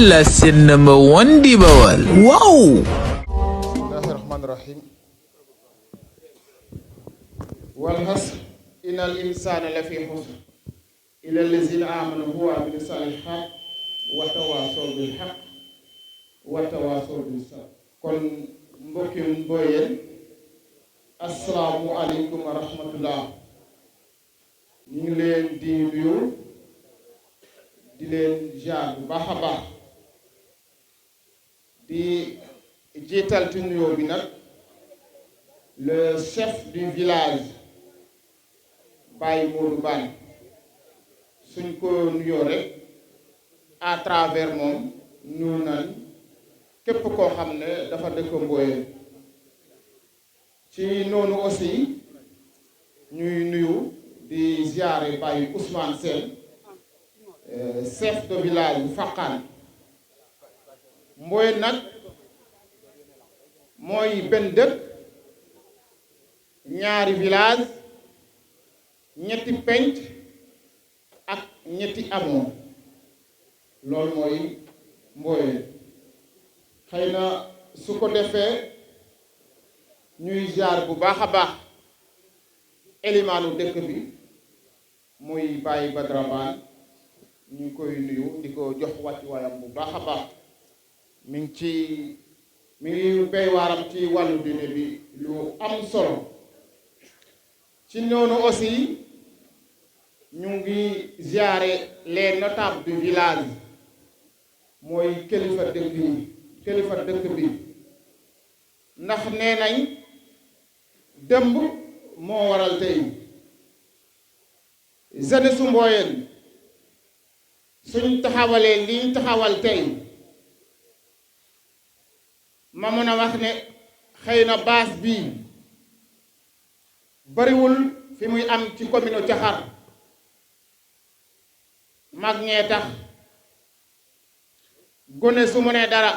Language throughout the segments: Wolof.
la seen number one di Bawal waaw. bismillahi rahmani rahim. wal hasr innal insana la fi xusr illa allazina amanu wa amilu salihat wa tawasaw bil haqq wa tawasaw bis sabr. kon mbokki Mboyeen asalaamu aleykum wa rahmatullah. ñu ngi leen di nuyu di leen jaar bu baax a baax di jiital ci nuyoo bi nag le chef du village Baye Modou Bane. suñ ko nuyoo rek à travers moom nuyu nañ képp koo xam ne dafa dëkk Mboyeen. ci noonu aussi ñuy nuyu di ziare Baye Ousmane Sène chef de village bu Faqaan. Mboyeen nag mooy benn dëkk ñaari village ñetti penc ak ñetti amoo loolu mooy Mboyeen. xëy na su ko defee ñuy jaar bu baax a baax élimaanu dëkk bi muy Baye Badara Bane ñu ngi koy nuyu di ko jox wàccuwaayam bu baax a baax. mi ngi béy waaram ci wàllu diine bi lu am solo. ci noonu aussi ñu ngi ziare les notables du village mooy kilifa dëkk bi ndax nee nañ dëmb moo waral tey. jeunesse su Mboyeen suñ taxawalee liñ taxawal tey ma mën a wax ne xëy na base bii bariwul fi muy am ci commune Caxar mag ñee tax gone su mu ne dara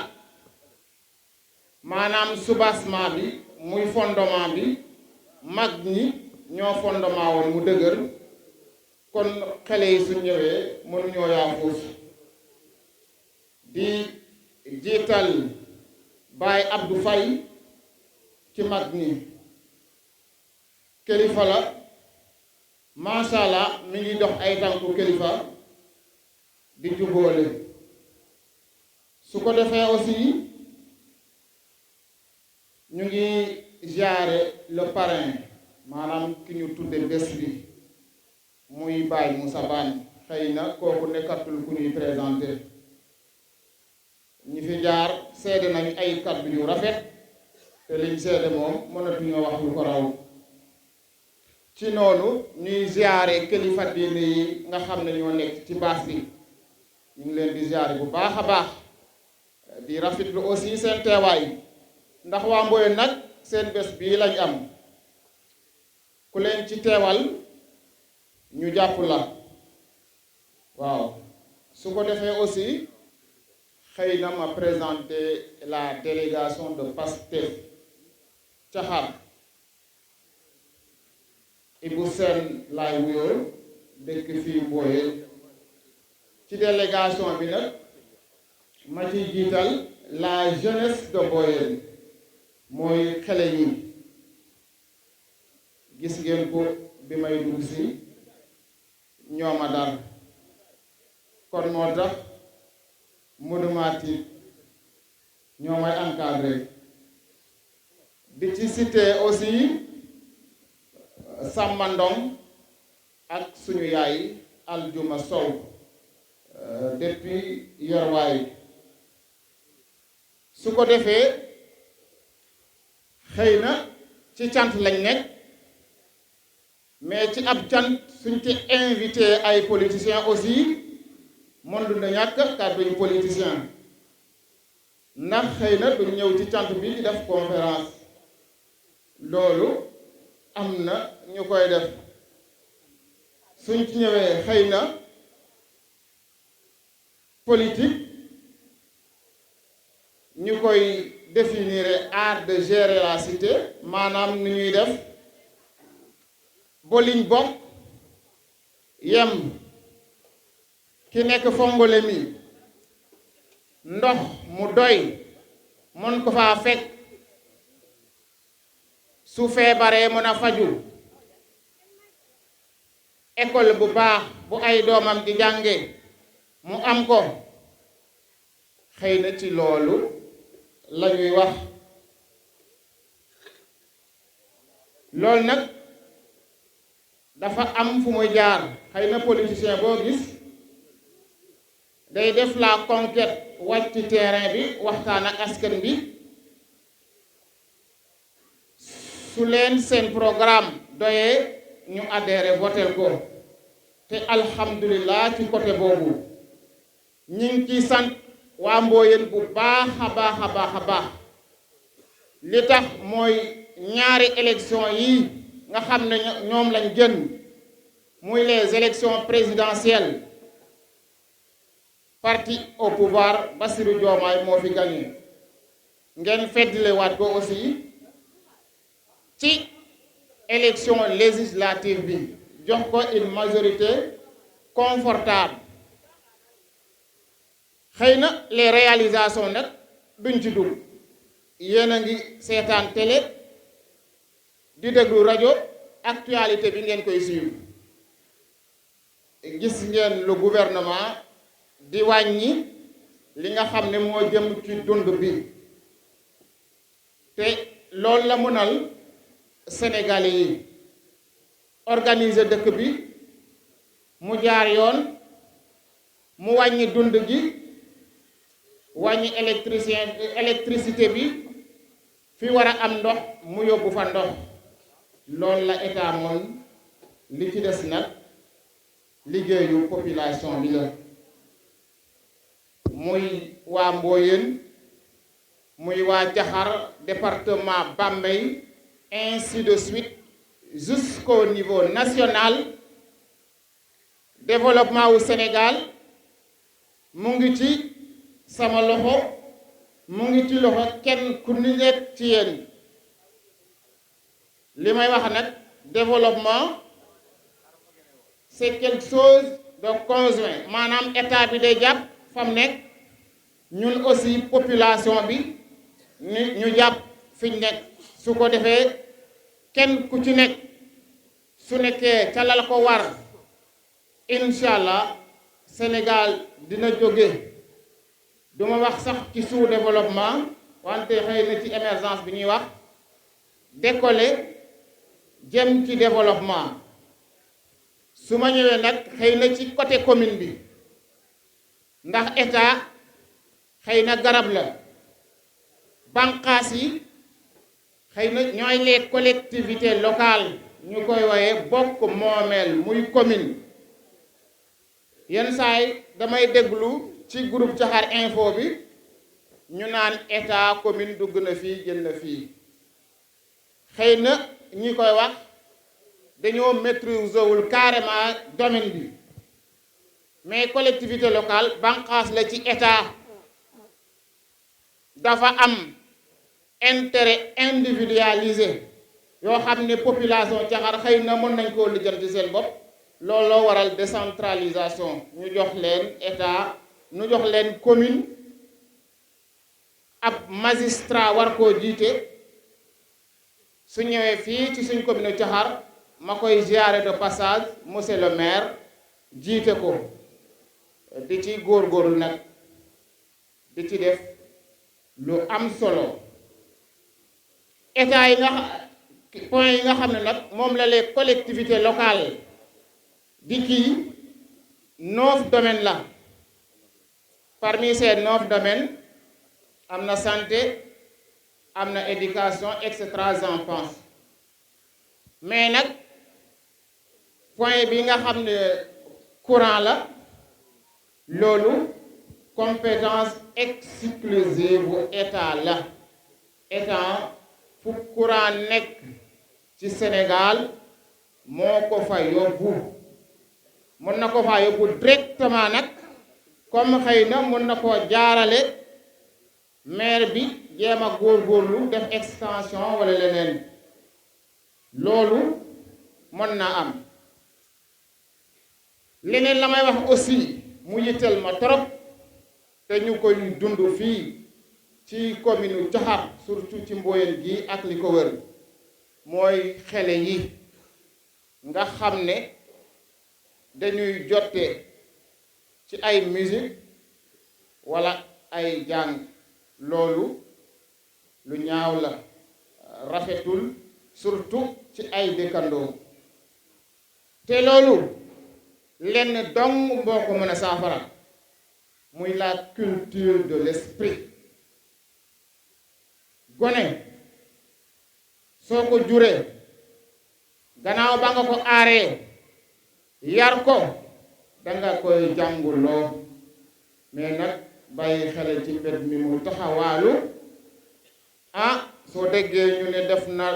maanaam soubassement bi muy fondement bi mag ñi ñoo fondement woon mu dëgër kon xale yi su ñëwee mënuñoo yaa fuus. di jiital Baye Abdou Faye ci mag ñi kilifa la macha allah mi ngi dox ay tànku kilifa di jubóole. su ko defee aussi ñu ngi ziare le parrain maanaam ki ñu tudde bés bi muy Baye Moussa Bane. xëy na kooku nekkatul ku ñuy présenté. ñi fi jaar seede nañ ay kàddu yu rafet te liñ seede moom mënatuñoo wax lu ko raw. ci noonu ñuy ziare kilifa diine yi nga xam ne ñoo nekk ci baas bi ñu ngi leen di ziare bu baax a baax. di rafetlu aussi seen teewaay ndax waa Mboyeen nag seen bés bii lañ am ku leen ci teewal ñu jàpp la. waaw su ko defee aussi xëy na ma présenter la délégation de Pastef Caxar. Ibou Sène laay wuyoo dëkk fii Mboyeen. ci délégation bi nag ma ciy jiital la jeunesse de Mboyeen mooy xale yi. gis ngeen ko bi may dugg si ñooma dal kon moo tax mënumaati ñoo may encadré. di ci cité aussi Samba Ndong ak suñu yaay Aljuma Sow depuis Yorwaay. su ko defee xëy na ci cant lañ nekk mais ci ab cant suñ ci invité ay politiciens aussi mën du na ñàkk kàdduñu politicien ndax xëy na duñ ñëw ci cant bi di def conférence. loolu am na ñu koy def. suñ ci ñëwee xëy na politique ñu koy définir art de gérer la cité maanaam ni ñuy def ba liñ bokk yem ki nekk Fongolemi ndox mu doy mën ko faa fekk, su feebaree mën a faju, école bu baax bu ay doomam di jànge mu am ko. xëy na ci loolu la ñuy wax. loolu nag dafa am fu muy jaar. xëy na politicien boo gis day def la conquête wàcc ci terrain bi waxtaan ak askan bi, su leen seen programme doyee ñu adhéré votel ko. te alhamdulillah ci côté boobu ñi ngi ciy sant waa Mboyeen bu baax a baax a baax a baax. li tax mooy ñaari élection yi nga xam ne ñoom lañ jën muy les élections présidentielles, parti au pouvoir Bassirou Diomaye moo fi gagné. ngeen feddlewaat ko aussi ci élection législative bi jox ko une majorité confortable. xëy na les réalisations nag duñ ci dugg. yéen a ngi seetaan télé di déglu rajo, actualité bi ngeen koy suivre. gis ngeen le gouvernement di wàññi li nga xam ne moo jëm ci dund bi, te loolu la mënal Sénégalais yi. organiser dëkk bi mu jaar yoon, mu wàññi dund gi, wàññi électricité bi, fi war a am ndox mu yóbbu fa ndox. loolu la état moom. li ci des nag liggéeyu population bi la, muy waa Mboyeen, muy waa Diakhar, département Bambey, ainsi de suite jusqu'au niveau national. développement wu Sénégal mu ngi ci sama loxo, mu ngi ci loxo kenn ku nekk ci yéen. li may wax nag développement c'est quelque chose de conjoint, maanaam état bi day jàpp fa mu nekk, ñun aussi population bi ñu jàpp fi ñu nekk. su ko defee kenn ku ci nekk su nekkee ca la ko war, incha allah Sénégal dina jóge, duma wax sax ci sous-développement, wante xëy na ci émergence bi ñuy wax, décoller jëm ci développement. su ma ñëwee nag xëy na ci côté commune bi, ndax état xëy na garab la, bànqaas yi xëy na ñooy les collectivités locales, ñu koy woowee bokk moomeel, muy commune. yenn saay damay déglu ci groupe Diakhar Info bi ñu naan état commune dugg na fii jël na fii. xëy na ñi koy wax dañoo maîtriser wul carrément domaine bi, mais collectivité locale bànqaas la ci état. dafa am intérêt individualisé yoo xam ne population Diakhar xëy na mën nañ koo lijjanti seen bopp. looloo waral décentralisation, ñu jox leen état, ñu jox leen commune, ab magistrat war koo jiite. su ñëwee fii ci suñ commune Diakhar ma koy ziare de passage monsieur le maire jiite ko, di ci góorgóorlu nag, di ci def lu am solo. état yi nga point yi nga xam ne nag moom la les collectivités locales di kii 9 domaines la. parmi ces 9 domaines am na santé, am na éducation, etc. j'en pense. mais nag point bi nga xam ne courant la, loolu compétence exclusive bu état la. état fu courant nekk ci Sénégal moo ko fa yóbbu. mën na ko fa yóbbu directement nag, comme xëy na mën na koo jaarale maire bi jéem a góorgóorlu def extension wala leneen. loolu mën naa am. leneen la may wax aussi mu yitteel ma trop, te ñu koy dund fii ci commune Caxar surtout ci Mboyeen gi ak li ko wër mooy xele yi nga xam ne dañuy jotte ci ay musique walla ay jàng loolu lu ñaaw la rafetul surtout ci ay dëkkandoo te loolu lenn dong moo ko mën a saafara muy la culture de l'esprit. gone soo ko juree gannaaw ba nga ko aaree yar ko danga koy jànguloo mais nag bàyyi xale ci mbedd mi mu taxawaalu soo déggee ñu ne def na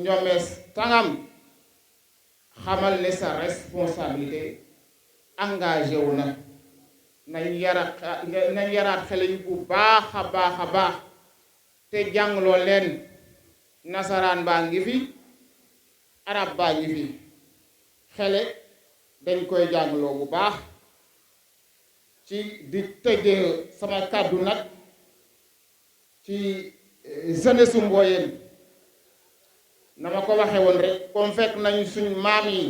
ñomees tangam xamal ne sa responsabilité engagé wu na nañ yaraat xale yi bu baax a baax te jàngloo leen nasaraan baa ngi fi arab baa ngi fi xale dañ koy jàngloo bu baax ci di tëjee sama kàddu nag ci jeunesse su Mboyeen na ma ko waxe woon rek comme fekk nañu suñ maam yi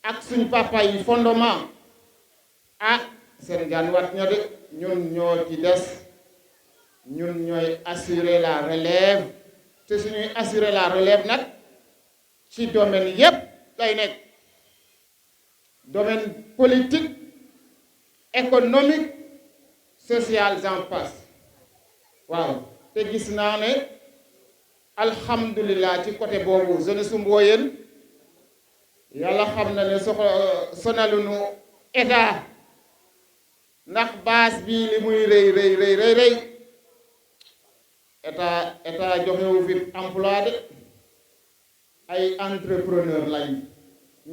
ak suñ papa yi fondement seen jaan wat ñoo de ñun ñoo ci des ñun ñooy assurer la relève te suñuy assurer la relève nag ci domaine yépp lay nekk domaine politique économique social j'en passe waaw te gis naa ne alhamdulillah ci côté boobu jeunesse su Mboyeen yàlla xam na ne sonaluñu état ndax base bii li muy rëy état joxewu fi emploi de ay entrepreneur lañ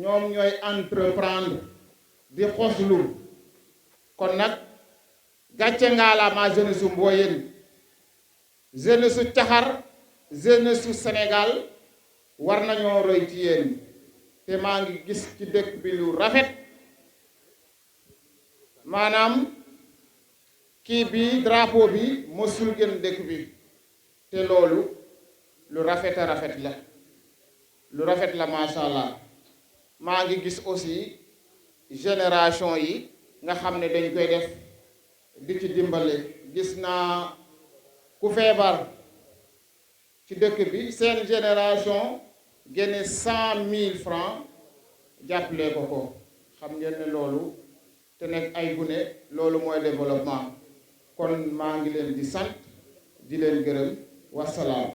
ñoom ñooy entreprendre di xoslu kon nag gàcce ngaalaamaa jeunesse su Mboyeen jeunesse su Caxar jeunesse su Sénégal war nañoo roy ci yéen te maa ngi gis ci dëkk bi lu rafet maanaam kii bi drapeau bi mosul gën dëkk bi te loolu lu rafet a rafet la macha allah maa ngi gis aussi génération yi nga xam ne dañ koy def di ci dimbale gis naa ku feebar ci dëkk bi seen génération génne 100 000 francs jàppale ko xam ngeen ne loolu te nekk ay gune loolu mooy développement kon maa ngi leen di sant di leen gërëm wasalaam